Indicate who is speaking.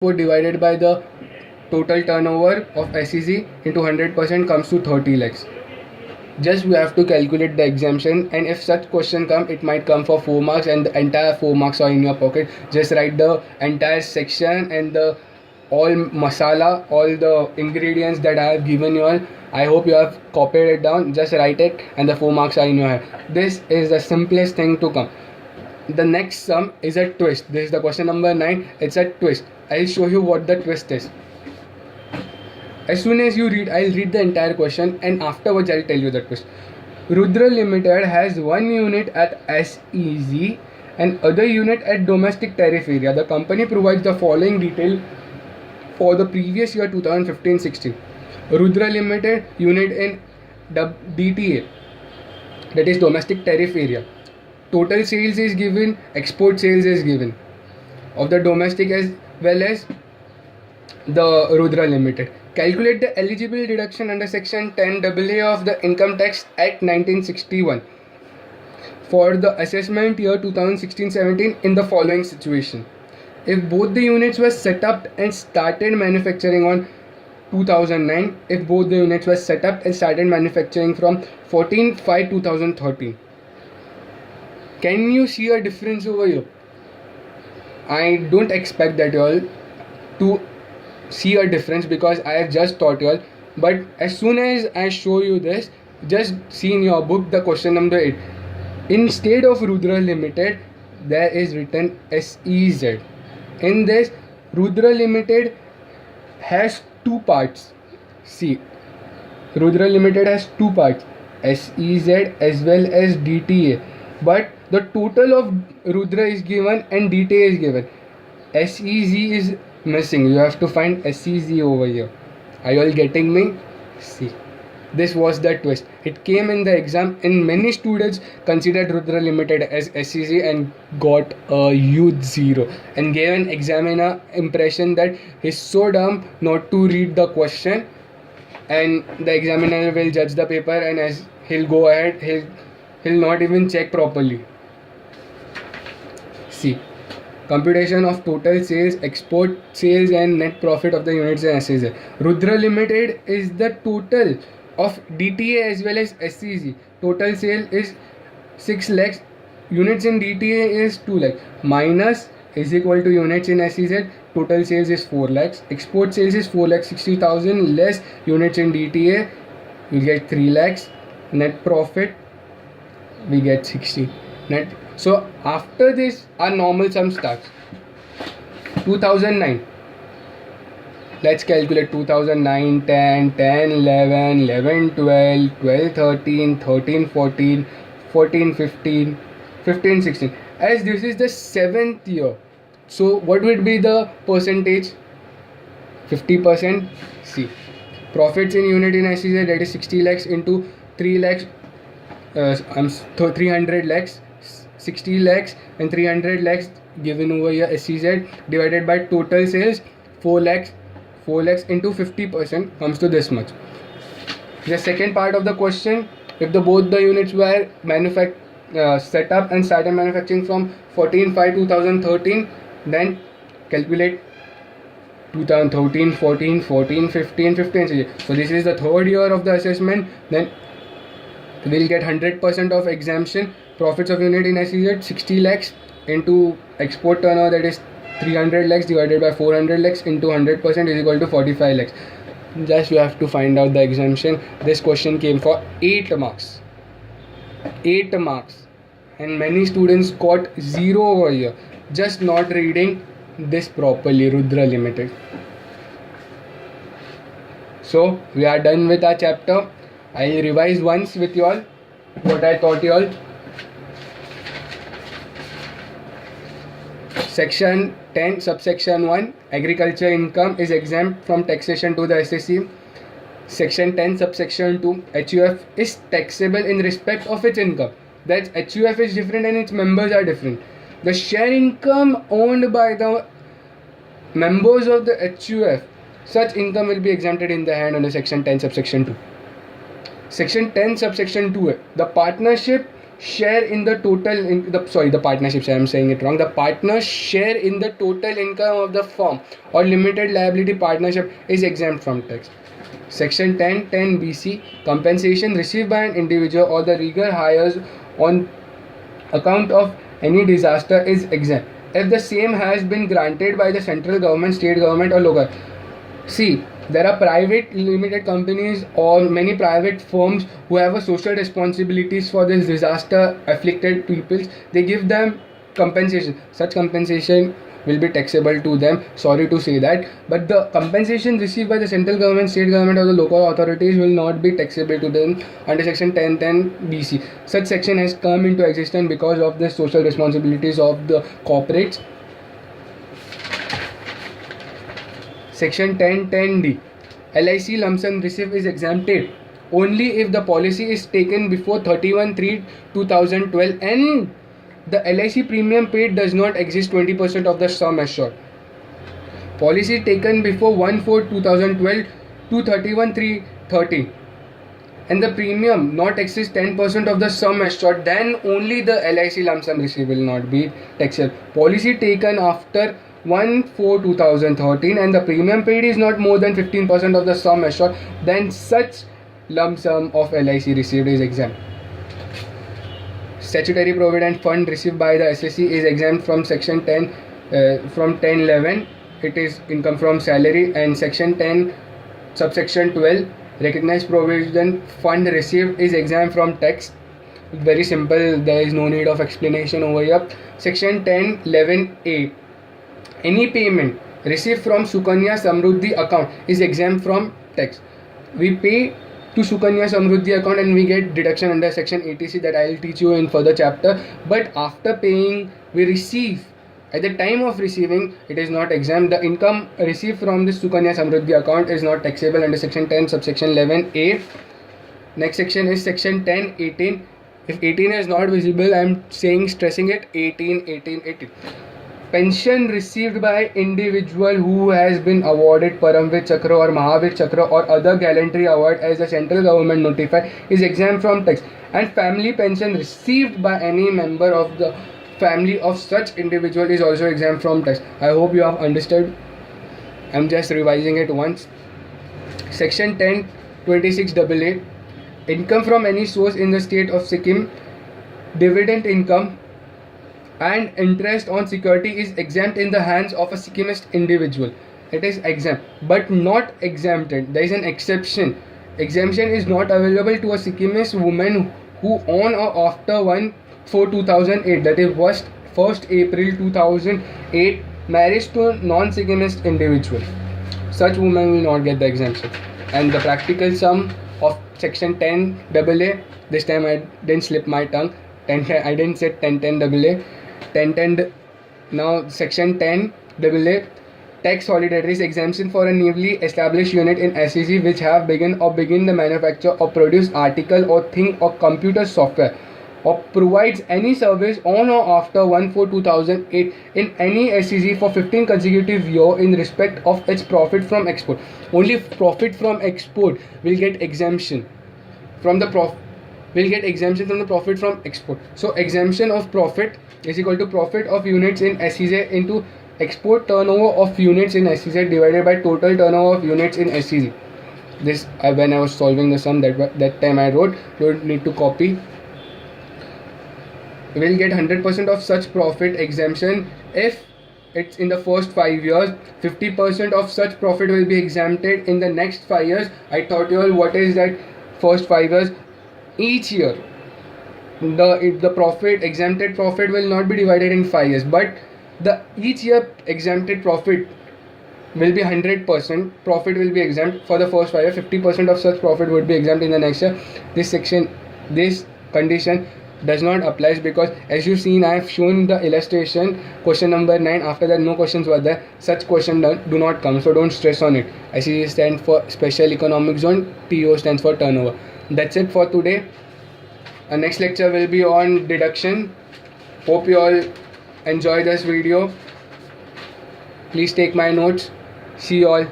Speaker 1: export divided by the total turnover of SEZ into 100% comes to 30 lakhs. Just we have to calculate the exemption, and if such question come, it might come for 4 marks and the entire 4 marks are in your pocket. Just write the entire section and the all masala, all the ingredients that I have given you all. I hope you have copied it down. Just write it and the 4 marks are in your head. This is the simplest thing to come. The next sum is a twist. This is the question number 9. It's a twist. I'll show you what the twist is. As soon as you read, I'll read the entire question and afterwards I'll tell you the twist. Rudra Limited has one unit at SEZ and other unit at domestic tariff area. The company provides the following detail for the previous year 2015-16. Rudra Limited unit in DTA, that is domestic tariff area. Total sales is given, export sales is given of the domestic as well as the Rudra Limited. Calculate the eligible deduction under section 10AA of the Income Tax Act 1961 for the assessment year 2016-17 in the following situation. If both the units were set up and started manufacturing on 2009, if both the units were set up and started manufacturing from 14/5/2013. Can you see a difference over here? I don't expect that you all to see a difference because I have just taught you all. But as soon as I show you this, just see in your book the question number 8. Instead of Rudra Limited, there is written SEZ. In this, Rudra Limited has two parts. See, Rudra Limited has two parts, SEZ as well as DTA. But the total of Rudra is given and DTA is given. SEZ is missing. You have to find SEZ over here. Are you all getting me? See, this was the twist. It came in the exam and many students considered Rudra Limited as SEZ and got a huge 0 and gave an examiner impression that he's so dumb not to read the question, and the examiner will judge the paper, and as he'll go ahead, he'll not even check properly. See, computation of total sales, export sales and net profit of the units in SEZ. Rudra Limited is the total of DTA as well as SEZ. Total sale is 6 lakhs. Units in DTA is 2 lakhs. Minus is equal to units in SEZ. Total sales is 4 lakhs. Export sales is 4 lakhs 60,000 less units in DTA. We get 3 lakhs. Net profit we get 60. Net. So after this our normal sum starts. 2009. Let's calculate 2009, 10, 10, 11, 11, 12, 12, 13, 13, 14, 14, 15, 15, 16. As this is the 7th year, so what would be the percentage? 50%. See, profits in unit in SEZ, that is 60 lakhs into 3 lakhs, 300 lakhs, 60 lakhs and 300 lakhs given over here SEZ divided by total sales 4 lakhs. 4 lakhs into 50% comes to this much. The second part of the question, if both the units were set up and started manufacturing from 14/5/2013, then calculate 2013, 14, 14, 15, 15. So this is the 3rd year of the assessment. Then we'll get 100% of exemption. Profits of unit in SEZ 60 lakhs into export turnover, that is 300 lakhs divided by 400 lakhs into 100% is equal to 45 lakhs. Just you have to find out the exemption. This question came for 8 marks. 8 marks. And many students got 0 over here. Just not reading this properly, Rudra Limited. So we are done with our chapter. I'll revise once with you all what I taught you all. Section 10 subsection 1, agriculture income is exempt from taxation to the SSC. Section 10 subsection 2, HUF is taxable in respect of its income. That HUF is different and its members are different. The share income owned by the members of the HUF, such income will be exempted in the hand under section 10 subsection 2. Section 10 subsection 2, the partnership share in the total the partnership share, I'm saying it wrong. The partners share in the total income of the firm or limited liability partnership is exempt from tax. Section 10(10) BC, compensation received by an individual or the rigor hires on account of any disaster is exempt if the same has been granted by the central government, state government or local. See, there are private limited companies or many private firms who have a social responsibilities for this disaster afflicted peoples. They give them compensation. Such compensation will be taxable to them. Sorry to say that, but the compensation received by the central government, state government or the local authorities will not be taxable to them under section 10(10) BC. Such section has come into existence because of the social responsibilities of the corporates. Section 10(10)D, LIC lump sum receipt is exempted only if the policy is taken before 31/3/2012 and the LIC premium paid does not exceed 20% of the sum assured. Policy taken before 1/4/2012 to 31/3/13 and the premium not exceeds 10% of the sum assured, then only the LIC lump sum receipt will not be taxable. Policy taken after 1/4/2013 and the premium paid is not more than 15% of the sum assured, then such lump sum of LIC received is exempt. Statutory provident fund received by the SSC is exempt from section 10 from 10(11). It is income from salary. And section 10 subsection 12, recognized provident fund received is exempt from tax. Very simple, there is no need of explanation over here. Section 10(11)(a), any payment received from Sukanya Samruddhi account is exempt from tax. We pay to Sukanya Samruddhi account and we get deduction under section 80C that I will teach you in further chapter. But after paying, we receive. At the time of receiving, it is not exempt. The income received from this Sukanya Samruddhi account is not taxable under section 10 subsection 11(a). Next section is section 10(18). If 18 is not visible, I am stressing it. 18. Pension received by individual who has been awarded Paramvir Chakra or Mahavir Chakra or other gallantry award as the central government notified is exempt from tax, and family pension received by any member of the family of such individual is also exempt from tax. I hope you have understood. I am just revising it once. Section 10(26)(a), income from any source in the state of Sikkim, dividend income and interest on security is exempt in the hands of a Sikkimist individual. It is exempt but not exempted. There is an exception. Exemption is not available to a Sikkimist woman who on or after 1/4/2008, that is 1st April 2008, marriage to a non-Sikkimist individual. Such women will not get the exemption. And the practical sum of section 10(a), this time I didn't slip my tongue. I didn't say 10(10)(a). 10(10). Now section 10(a), tax solidarity exemption for a newly established unit in SEZ which have begin the manufacture or produce article or thing or computer software or provides any service on or after 1/4/2008 in any SEZ for 15 consecutive years in respect of its profit from export. Only profit from export will get exemption from the profit from export. So exemption of profit is equal to profit of units in SEZ into export turnover of units in SEZ divided by total turnover of units in SEZ. This when I was solving the sum that time I wrote. Don't need to copy. We will get 100% of such profit exemption if it's in the first 5 years. 50% of such profit will be exempted in the next 5 years. I taught you all what is that first 5 years. Each year the profit, exempted profit will not be divided in 5 years, but the each year exempted profit will be 100%. Profit will be exempt for the first 5 years. 50% of such profit would be exempt in the next year. This condition does not apply because as you've seen, I have shown the illustration question number 9. After that no questions were there. Such question do not come, so don't stress on it. SEZ stands for Special Economic Zone, TO stands for turnover. That's it for today. Our next lecture will be on deduction. Hope you all enjoy this video. Please take my notes. See you all.